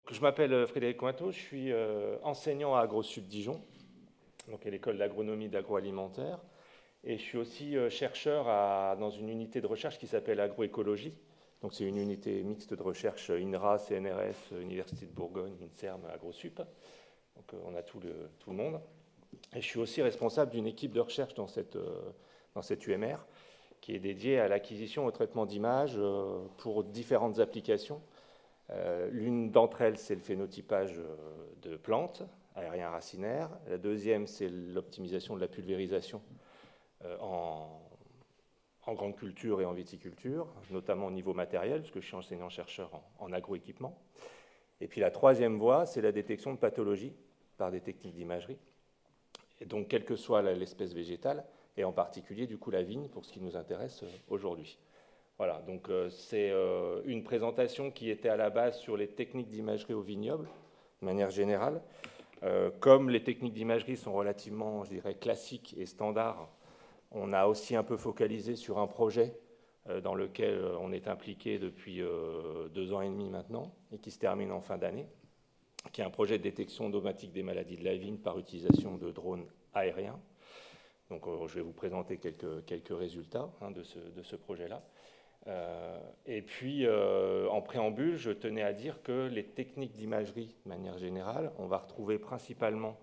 Je m'appelle Frédéric Cointeau, je suis enseignant à AgroSup Dijon, donc à l'école d'agronomie d'agroalimentaire, et je suis aussi chercheur dans une unité de recherche qui s'appelle agroécologie. Donc c'est une unité mixte de recherche INRA, CNRS, Université de Bourgogne, INSERM, AgroSup. Donc on a tout le monde. Et je suis aussi responsable d'une équipe de recherche dans cette UMR qui est dédiée à l'acquisition et au traitement d'images pour différentes applications. L'une d'entre elles, c'est le phénotypage de plantes, aériens racinaires. La deuxième, c'est l'optimisation de la pulvérisation en grande culture et en viticulture, notamment au niveau matériel, parce que je suis enseignant-chercheur en agroéquipement. Et puis la troisième voie, c'est la détection de pathologies par des techniques d'imagerie. Et donc, quelle que soit l'espèce végétale, et en particulier, du coup, la vigne, pour ce qui nous intéresse aujourd'hui. Voilà, donc c'est une présentation qui était à la base sur les techniques d'imagerie au vignoble, de manière générale. Comme les techniques d'imagerie sont relativement, je dirais, classiques et standards, on a aussi un peu focalisé sur un projet dans lequel on est impliqué depuis 2 ans et demi maintenant, et qui se termine en fin d'année, qui est un projet de détection automatique des maladies de la vigne par utilisation de drones aériens. Donc je vais vous présenter quelques résultats de ce projet-là. Et puis, en préambule, je tenais à dire que les techniques d'imagerie, de manière générale, on va retrouver principalement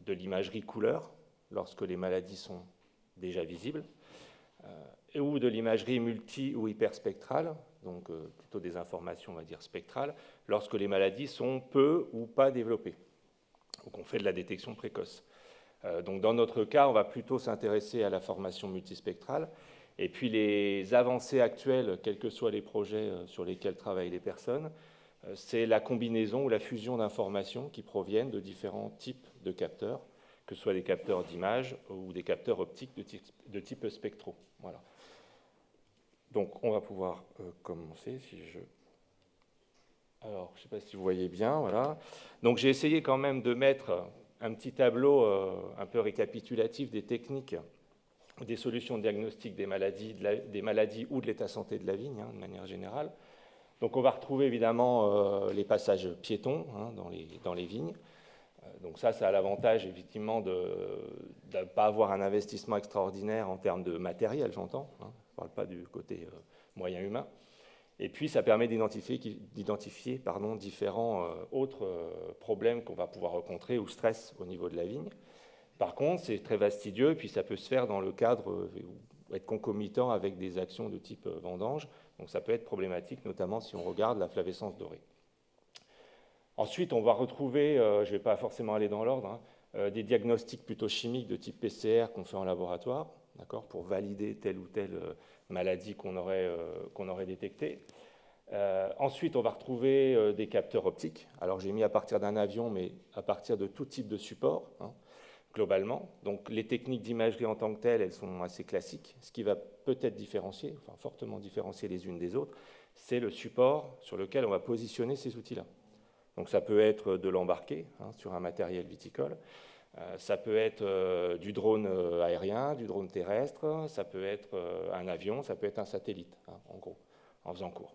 de l'imagerie couleur, lorsque les maladies sont déjà visibles, ou de l'imagerie multi- ou hyperspectrale, donc plutôt des informations, on va dire, spectrales, lorsque les maladies sont peu ou pas développées. Donc on fait de la détection précoce. Donc dans notre cas, on va plutôt s'intéresser à la formation multispectrale. Et puis les avancées actuelles, quels que soient les projets sur lesquels travaillent les personnes, c'est la combinaison ou la fusion d'informations qui proviennent de différents types de capteurs, que ce soit des capteurs d'image ou des capteurs optiques de type spectro. Voilà. Donc on va pouvoir commencer si je... Alors, je ne sais pas si vous voyez bien, voilà. Donc j'ai essayé quand même de mettre un petit tableau un peu récapitulatif des techniques, des solutions de diagnostic des maladies ou de l'état de santé de la vigne, de manière générale. Donc on va retrouver évidemment les passages piétons dans les vignes. Donc ça a l'avantage effectivement de ne pas avoir un investissement extraordinaire en termes de matériel, j'entends. Je ne parle pas du côté moyen humain. Et puis ça permet d'identifier différents autres problèmes qu'on va pouvoir rencontrer ou stress au niveau de la vigne. Par contre, c'est très fastidieux, et puis ça peut se faire dans le cadre, être concomitant avec des actions de type vendange. Donc ça peut être problématique, notamment si on regarde la flavescence dorée. Ensuite, on va retrouver, je ne vais pas forcément aller dans l'ordre, des diagnostics plutôt chimiques de type PCR qu'on fait en laboratoire, pour valider telle ou telle maladie qu'on aurait détectée. Ensuite, on va retrouver des capteurs optiques. Alors j'ai mis à partir d'un avion, mais à partir de tout type de support, globalement. Donc les techniques d'imagerie en tant que telles, elles sont assez classiques. Ce qui va peut-être différencier, enfin fortement différencier les unes des autres, c'est le support sur lequel on va positionner ces outils-là. Donc ça peut être de l'embarqué sur un matériel viticole, ça peut être du drone aérien, du drone terrestre, ça peut être un avion, ça peut être un satellite, en gros, en faisant court.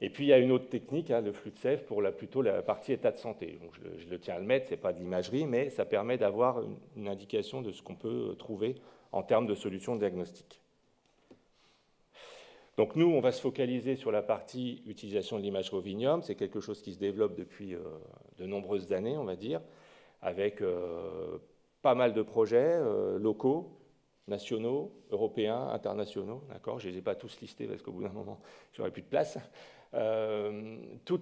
Et puis il y a une autre technique, le flux de sève, pour plutôt la partie état de santé. Donc, je le tiens à le mettre, ce n'est pas de l'imagerie, mais ça permet d'avoir une indication de ce qu'on peut trouver en termes de solutions diagnostiques. Donc nous, on va se focaliser sur la partie utilisation de l'imagerie au vignoble. C'est quelque chose qui se développe depuis de nombreuses années, on va dire, avec pas mal de projets locaux, nationaux, européens, internationaux. Je ne les ai pas tous listés parce qu'au bout d'un moment, j'aurais plus de place. Tous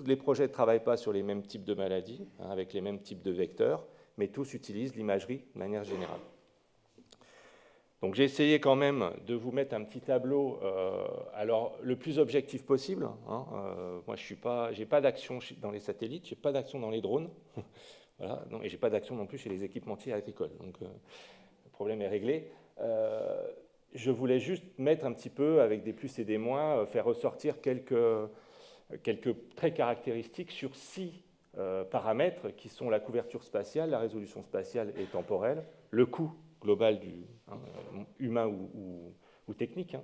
les projets ne travaillent pas sur les mêmes types de maladies, avec les mêmes types de vecteurs, mais tous utilisent l'imagerie de manière générale. Donc j'ai essayé quand même de vous mettre un petit tableau, alors le plus objectif possible. Moi, je n'ai pas d'action dans les satellites, je n'ai pas d'action dans les drones, voilà, et je n'ai pas d'action non plus chez les équipementiers agricoles. Donc le problème est réglé. Je voulais juste mettre un petit peu, avec des plus et des moins, faire ressortir quelques traits caractéristiques sur 6 paramètres qui sont la couverture spatiale, la résolution spatiale et temporelle, le coût global humain ou technique,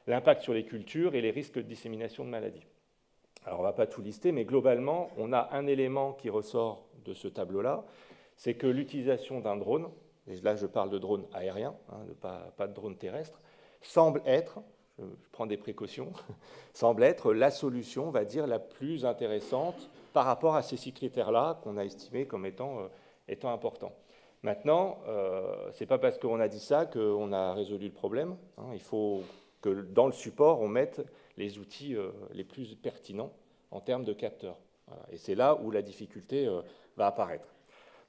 l'impact sur les cultures et les risques de dissémination de maladies. Alors, on ne va pas tout lister, mais globalement, on a un élément qui ressort de ce tableau-là, c'est que l'utilisation d'un drone, et là je parle de drone aérien, hein, pas de drone terrestre, semble être, je prends des précautions, semble être la solution, on va dire, la plus intéressante par rapport à ces 6 critères-là qu'on a estimés comme étant importants. Maintenant, ce n'est pas parce qu'on a dit ça qu'on a résolu le problème, hein. Il faut que dans le support, on mette les outils les plus pertinents en termes de capteurs. Voilà. Et c'est là où la difficulté va apparaître.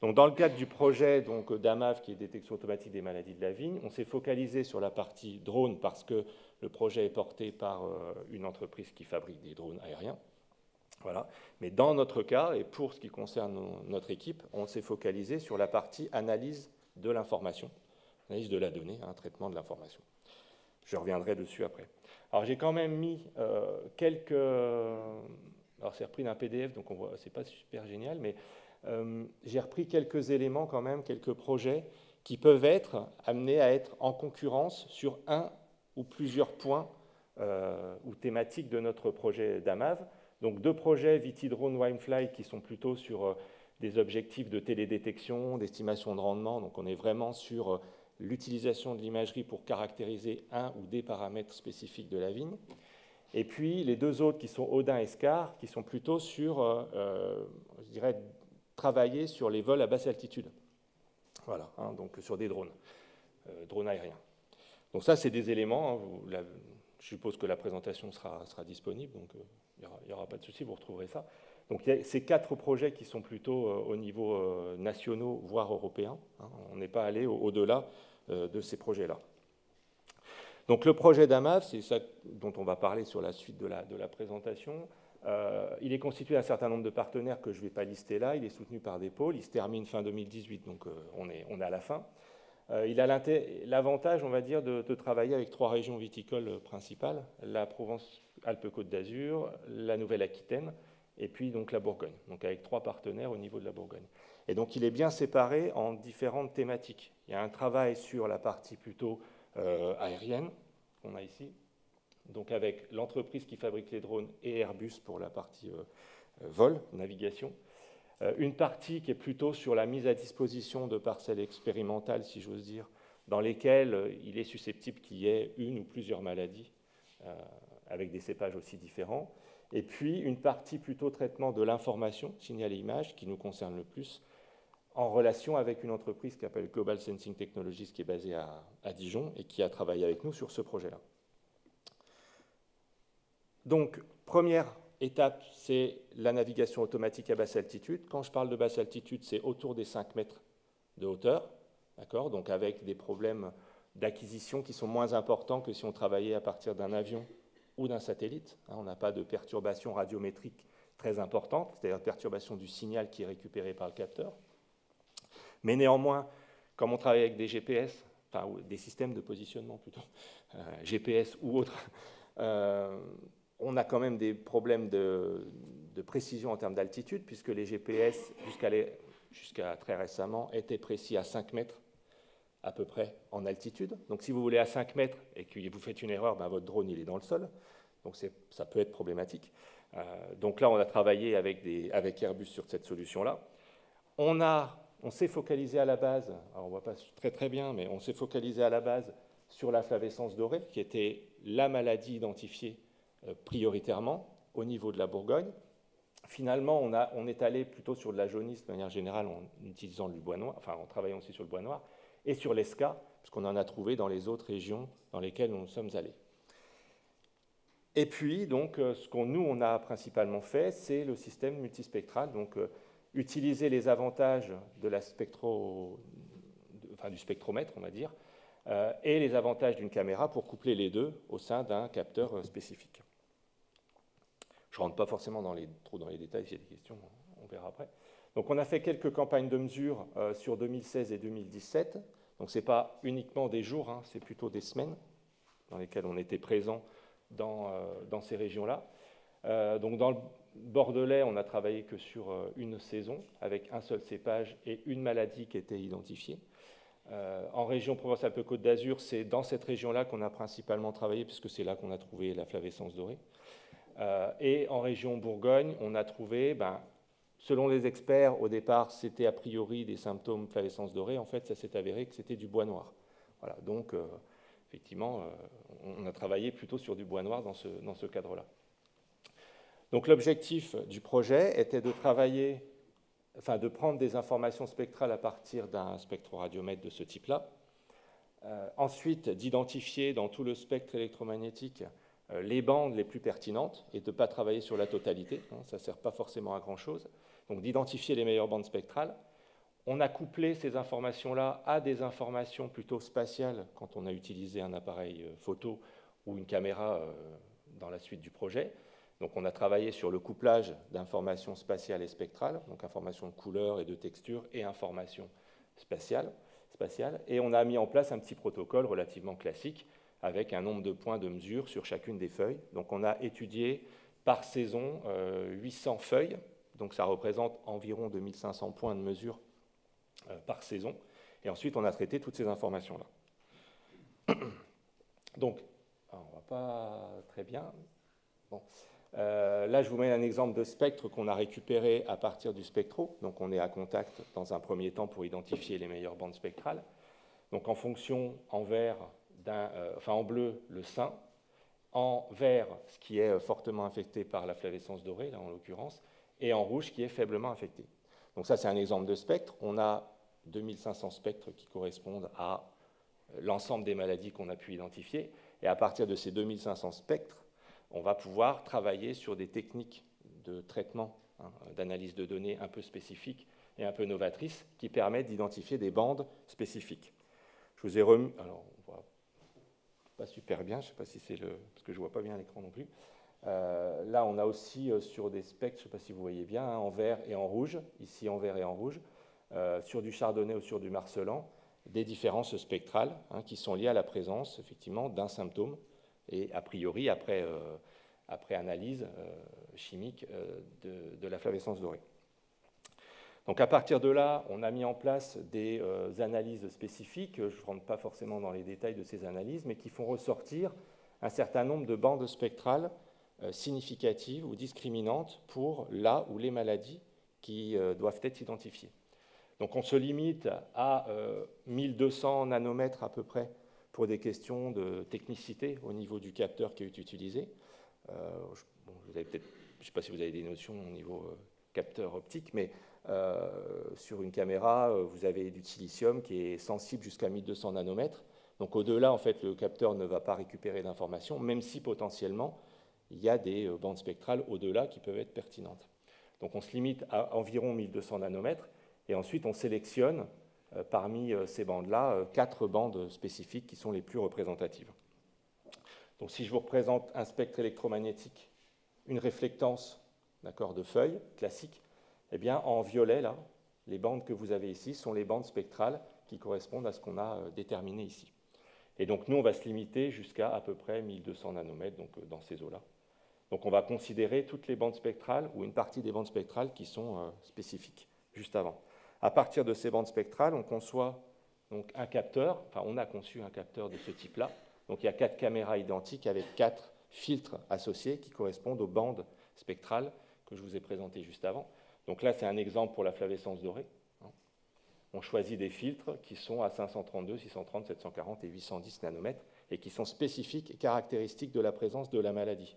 Donc, dans le cadre du projet d'AMAV, qui est détection automatique des maladies de la vigne, on s'est focalisé sur la partie drone parce que le projet est porté par une entreprise qui fabrique des drones aériens. Voilà. Mais dans notre cas, et pour ce qui concerne notre équipe, on s'est focalisé sur la partie analyse de l'information, analyse de la donnée, un traitement de l'information. Je reviendrai dessus après. Alors j'ai quand même mis quelques... Alors c'est repris d'un PDF, donc c'est pas super génial, mais j'ai repris quelques éléments quand même, quelques projets qui peuvent être amenés à être en concurrence sur un ou plusieurs points ou thématiques de notre projet d'AMAV. Donc 2 projets, VT-Drone, Winefly, qui sont plutôt sur des objectifs de télédétection, d'estimation de rendement. Donc on est vraiment sur l'utilisation de l'imagerie pour caractériser un ou des paramètres spécifiques de la vigne. Et puis les 2 autres qui sont Odin et Scar, qui sont plutôt sur, je dirais, travailler sur les vols à basse altitude. Voilà, hein, donc sur des drones, drones aériens. Donc ça, c'est des éléments, hein, je suppose que la présentation sera disponible, donc il n'y aura pas de souci, vous retrouverez ça. Donc il y a ces 4 projets qui sont plutôt au niveau nationaux, voire européen. Hein, on n'est pas allé au-delà de ces projets-là. Donc le projet d'AMAV, c'est ça dont on va parler sur la suite de la présentation. Il est constitué d'un certain nombre de partenaires que je ne vais pas lister là. Il est soutenu par des pôles. Il se termine fin 2018, donc on est à la fin. Il a l'avantage, on va dire, de travailler avec 3 régions viticoles principales, la Provence-Alpes-Côte d'Azur, la Nouvelle-Aquitaine, et puis donc la Bourgogne, donc avec 3 partenaires au niveau de la Bourgogne. Et donc il est bien séparé en différentes thématiques. Il y a un travail sur la partie plutôt aérienne, qu'on a ici, donc avec l'entreprise qui fabrique les drones et Airbus pour la partie vol, navigation. Une partie qui est plutôt sur la mise à disposition de parcelles expérimentales, si j'ose dire, dans lesquelles il est susceptible qu'il y ait une ou plusieurs maladies, avec des cépages aussi différents. Et puis une partie plutôt traitement de l'information, signal et image, qui nous concerne le plus, en relation avec une entreprise qui s'appelle Global Sensing Technologies, qui est basée à Dijon et qui a travaillé avec nous sur ce projet-là. Donc, première étape, c'est la navigation automatique à basse altitude. Quand je parle de basse altitude, c'est autour des 5 mètres de hauteur, d'accord, donc avec des problèmes d'acquisition qui sont moins importants que si on travaillait à partir d'un avion ou d'un satellite. On n'a pas de perturbation radiométrique très importante, c'est-à-dire perturbation du signal qui est récupéré par le capteur. Mais néanmoins, comme on travaille avec des GPS, enfin des systèmes de positionnement plutôt, GPS ou autres, on a quand même des problèmes de précision en termes d'altitude, puisque les GPS, jusqu'à très récemment, étaient précis à 5 mètres à peu près en altitude. Donc si vous voulez à 5 mètres et que vous faites une erreur, ben, votre drone il est dans le sol. Donc ça peut être problématique. Donc là, on a travaillé avec Airbus sur cette solution-là. On s'est focalisé à la base, alors on ne voit pas très bien, mais on s'est focalisé à la base sur la flavescence dorée, qui était la maladie identifiée prioritairement au niveau de la Bourgogne. Finalement, on est allé plutôt sur de la jaunisse de manière générale en utilisant le bois noir, enfin en travaillant aussi sur le bois noir, et sur l'ESCA, parce qu'on en a trouvé dans les autres régions dans lesquelles nous sommes allés. Et puis, donc, ce qu'on a principalement fait, c'est le système multispectral, donc utiliser les avantages de du spectromètre, on va dire, et les avantages d'une caméra pour coupler les deux au sein d'un capteur spécifique. Je ne rentre pas forcément trop dans les détails, s'il y a des questions, on verra après. Donc on a fait quelques campagnes de mesure sur 2016 et 2017. Donc ce n'est pas uniquement des jours, hein, c'est plutôt des semaines dans lesquelles on était présent dans ces régions-là. Donc dans le Bordelais, on n'a travaillé que sur une saison, avec un seul cépage et une maladie qui était identifiée. En région Provence-Alpes-Côte d'Azur, c'est dans cette région-là qu'on a principalement travaillé, puisque c'est là qu'on a trouvé la flavescence dorée. Et en région Bourgogne, on a trouvé, selon les experts, au départ, c'était a priori des symptômes flavescence dorée. En fait, ça s'est avéré que c'était du bois noir. Voilà, donc, effectivement, on a travaillé plutôt sur du bois noir dans ce cadre-là. Donc, l'objectif du projet était de travailler, enfin, de prendre des informations spectrales à partir d'un spectroradiométre de ce type-là. Ensuite, d'identifier dans tout le spectre électromagnétique les bandes les plus pertinentes et de ne pas travailler sur la totalité, ça ne sert pas forcément à grand-chose. Donc d'identifier les meilleures bandes spectrales. On a couplé ces informations-là à des informations plutôt spatiales quand on a utilisé un appareil photo ou une caméra dans la suite du projet. Donc on a travaillé sur le couplage d'informations spatiales et spectrales, donc informations de couleur et de texture et informations spatiales, et on a mis en place un petit protocole relativement classique avec un nombre de points de mesure sur chacune des feuilles. Donc on a étudié par saison 800 feuilles, donc ça représente environ 2500 points de mesure par saison, et ensuite on a traité toutes ces informations-là. Donc, on ne va pas très bien. Bon. Là, je vous mets un exemple de spectre qu'on a récupéré à partir du spectro. Donc on est à contact dans un premier temps pour identifier les meilleures bandes spectrales. Donc en fonction, en vert, en bleu, le sein, en vert, ce qui est fortement affecté par la flavescence dorée, là en l'occurrence, et en rouge, qui est faiblement affecté. Donc ça, c'est un exemple de spectre. On a 2500 spectres qui correspondent à l'ensemble des maladies qu'on a pu identifier. Et à partir de ces 2500 spectres, on va pouvoir travailler sur des techniques de traitement, d'analyse de données un peu spécifiques et un peu novatrices qui permettent d'identifier des bandes spécifiques. Je vous ai remis... Alors, on voit pas super bien, je ne sais pas si c'est le... parce que je ne vois pas bien l'écran non plus. Là, on a aussi sur des spectres, je ne sais pas si vous voyez bien, en vert et en rouge, ici en vert et en rouge, sur du chardonnay ou sur du marcellan, des différences spectrales qui sont liées à la présence, effectivement, d'un symptôme, et a priori, après analyse chimique de la flavescence dorée. Donc à partir de là, on a mis en place des analyses spécifiques, je ne rentre pas forcément dans les détails de ces analyses, mais qui font ressortir un certain nombre de bandes spectrales significatives ou discriminantes pour la ou les maladies qui doivent être identifiées. Donc on se limite à 1200 nanomètres à peu près pour des questions de technicité au niveau du capteur qui est utilisé. Je ne sais pas si vous avez des notions au niveau capteur optique, mais sur une caméra, vous avez du silicium qui est sensible jusqu'à 1200 nanomètres. Donc au-delà, en fait, le capteur ne va pas récupérer d'informations, même si potentiellement, il y a des bandes spectrales au-delà qui peuvent être pertinentes. Donc on se limite à environ 1200 nanomètres, et ensuite on sélectionne parmi ces bandes-là 4 bandes spécifiques qui sont les plus représentatives. Donc si je vous représente un spectre électromagnétique, une réflectance de feuilles classique, eh bien, en violet, là, les bandes que vous avez ici sont les bandes spectrales qui correspondent à ce qu'on a déterminé ici. Et donc, nous, on va se limiter jusqu'à à peu près 1200 nanomètres, donc dans ces eaux-là. Donc, on va considérer toutes les bandes spectrales ou une partie des bandes spectrales qui sont spécifiques, juste avant. À partir de ces bandes spectrales, on conçoit donc, un capteur, enfin, on a conçu un capteur de ce type-là. Donc, il y a 4 caméras identiques avec 4 filtres associés qui correspondent aux bandes spectrales que je vous ai présentées juste avant. Donc là, c'est un exemple pour la flavescence dorée. On choisit des filtres qui sont à 532, 630, 740 et 810 nanomètres et qui sont spécifiques et caractéristiques de la présence de la maladie.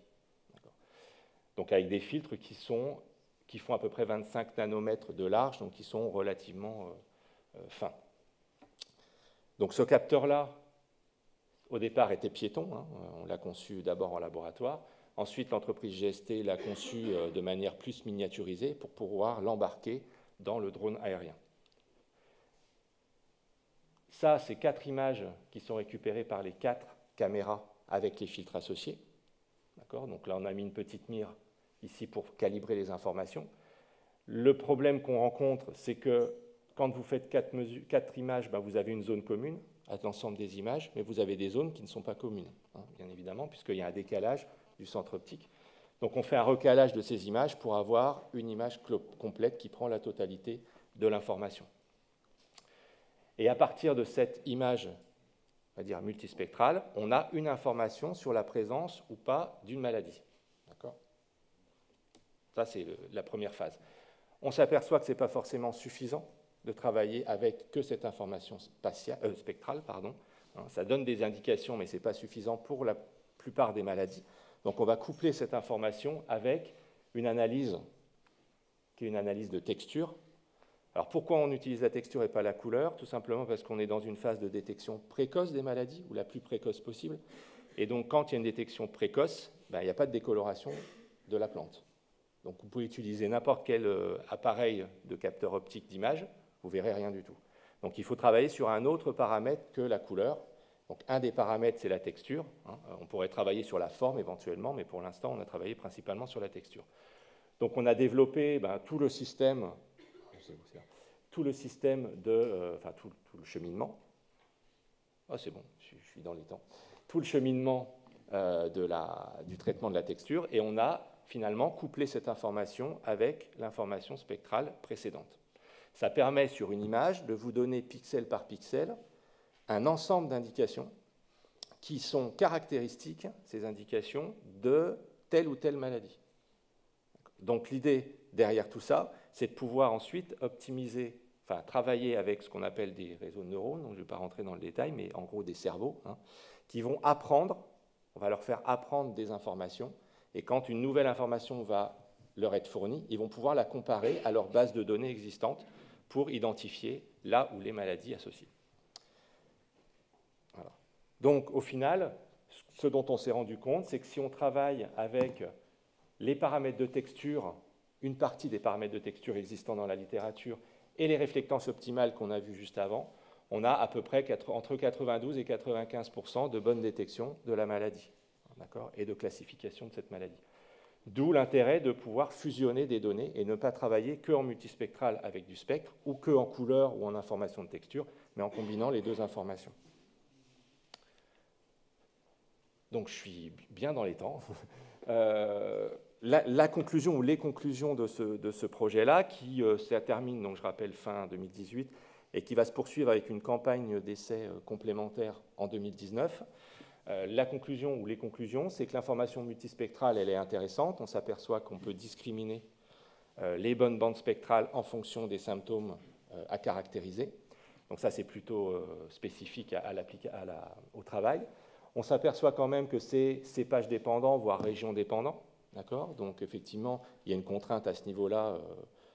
Donc avec des filtres qui font à peu près 25 nanomètres de large, donc qui sont relativement fins. Donc ce capteur-là, au départ, était piéton. On l'a conçu d'abord en laboratoire. Ensuite, l'entreprise GST l'a conçu de manière plus miniaturisée pour pouvoir l'embarquer dans le drone aérien. Ça, c'est 4 images qui sont récupérées par les 4 caméras avec les filtres associés. Donc là, on a mis une petite mire ici pour calibrer les informations. Le problème qu'on rencontre, c'est que quand vous faites 4 images, vous avez une zone commune à l'ensemble des images, mais vous avez des zones qui ne sont pas communes, bien évidemment, puisqu'il y a un décalage du centre optique. Donc on fait un recalage de ces images pour avoir une image complète qui prend la totalité de l'information. Et à partir de cette image, on va dire multispectrale, on a une information sur la présence ou pas d'une maladie. Ça, c'est la première phase. On s'aperçoit que ce n'est pas forcément suffisant de travailler avec que cette information spectrale. Ça donne des indications, mais ce n'est pas suffisant pour la plupart des maladies. Donc on va coupler cette information avec une analyse qui est une analyse de texture. Alors pourquoi on utilise la texture et pas la couleur? Tout simplement parce qu'on est dans une phase de détection précoce des maladies, ou la plus précoce possible. Et donc quand il y a une détection précoce, il n'y a pas de décoloration de la plante. Donc vous pouvez utiliser n'importe quel appareil de capteur optique d'image, vous ne verrez rien du tout. Donc il faut travailler sur un autre paramètre que la couleur. Donc un des paramètres, c'est la texture. On pourrait travailler sur la forme éventuellement, mais pour l'instant, on a travaillé principalement sur la texture. Donc on a développé tout le système, tout le cheminement. Oh, c'est bon, je suis dans les temps. Tout le cheminement du traitement de la texture, et on a finalement couplé cette information avec l'information spectrale précédente. Ça permet sur une image de vous donner pixel par pixel un ensemble d'indications qui sont caractéristiques, ces indications, de telle ou telle maladie. Donc l'idée derrière tout ça, c'est de pouvoir ensuite optimiser, travailler avec ce qu'on appelle des réseaux de neurones, donc je ne vais pas rentrer dans le détail, mais en gros des cerveaux, qui vont apprendre, on va leur faire apprendre des informations, et quand une nouvelle information va leur être fournie, ils vont pouvoir la comparer à leur base de données existante pour identifier là où les maladies associées. Voilà. Donc au final, ce dont on s'est rendu compte, c'est que si on travaille avec les paramètres de texture, une partie des paramètres de texture existants dans la littérature, et les réflectances optimales qu'on a vues juste avant, on a à peu près entre 92 et 95% de bonne détection de la maladie, et de classification de cette maladie. D'où l'intérêt de pouvoir fusionner des données et ne pas travailler qu'en multispectral avec du spectre, ou qu'en couleur ou en information de texture, mais en combinant les deux informations. Donc je suis bien dans les temps. La conclusion ou les conclusions de ce projet-là, qui se termine, donc je rappelle, fin 2018, et qui va se poursuivre avec une campagne d'essais complémentaire en 2019. La conclusion ou les conclusions, c'est que l'information multispectrale, elle est intéressante. On s'aperçoit qu'on peut discriminer les bonnes bandes spectrales en fonction des symptômes à caractériser. Donc ça, c'est plutôt spécifique au travail. On s'aperçoit quand même que c'est cépage dépendant, voire région dépendant. Donc effectivement, il y a une contrainte à ce niveau-là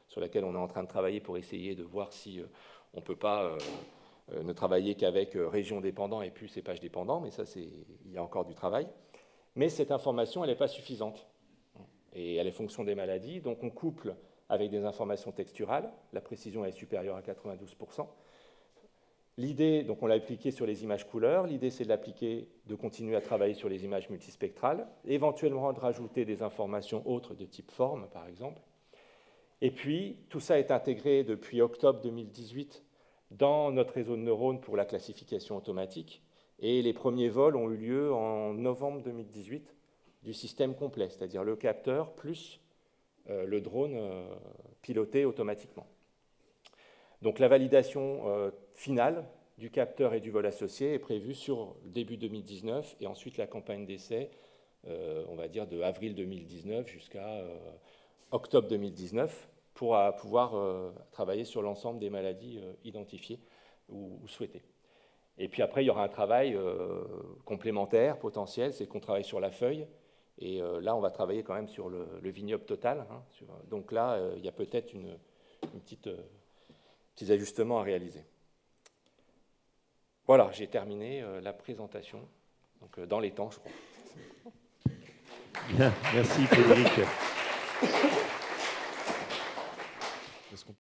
sur laquelle on est en train de travailler pour essayer de voir si on ne peut pas ne travailler qu'avec région dépendant et plus cépage dépendant, mais ça, il y a encore du travail. Mais cette information, elle n'est pas suffisante. Et elle est fonction des maladies, donc on couple avec des informations texturales, la précision est supérieure à 92%. L'idée, donc on l'a appliqué sur les images couleurs, l'idée c'est de continuer à travailler sur les images multispectrales, éventuellement de rajouter des informations autres de type forme, par exemple. Et puis, tout ça est intégré depuis octobre 2018 dans notre réseau de neurones pour la classification automatique, et les premiers vols ont eu lieu en novembre 2018 du système complet, c'est-à-dire le capteur plus le drone piloté automatiquement. Donc la validation finale du capteur et du vol associé est prévue sur début 2019, et ensuite la campagne d'essai, on va dire de avril 2019 jusqu'à octobre 2019, pour pouvoir travailler sur l'ensemble des maladies identifiées ou souhaitées. Et puis après, il y aura un travail complémentaire, potentiel, c'est qu'on travaille sur la feuille, et là, on va travailler quand même sur le vignoble total. Donc là, il y a peut-être une petits ajustements à réaliser. Voilà, j'ai terminé la présentation, donc dans les temps, je crois. Bien, merci Frédéric.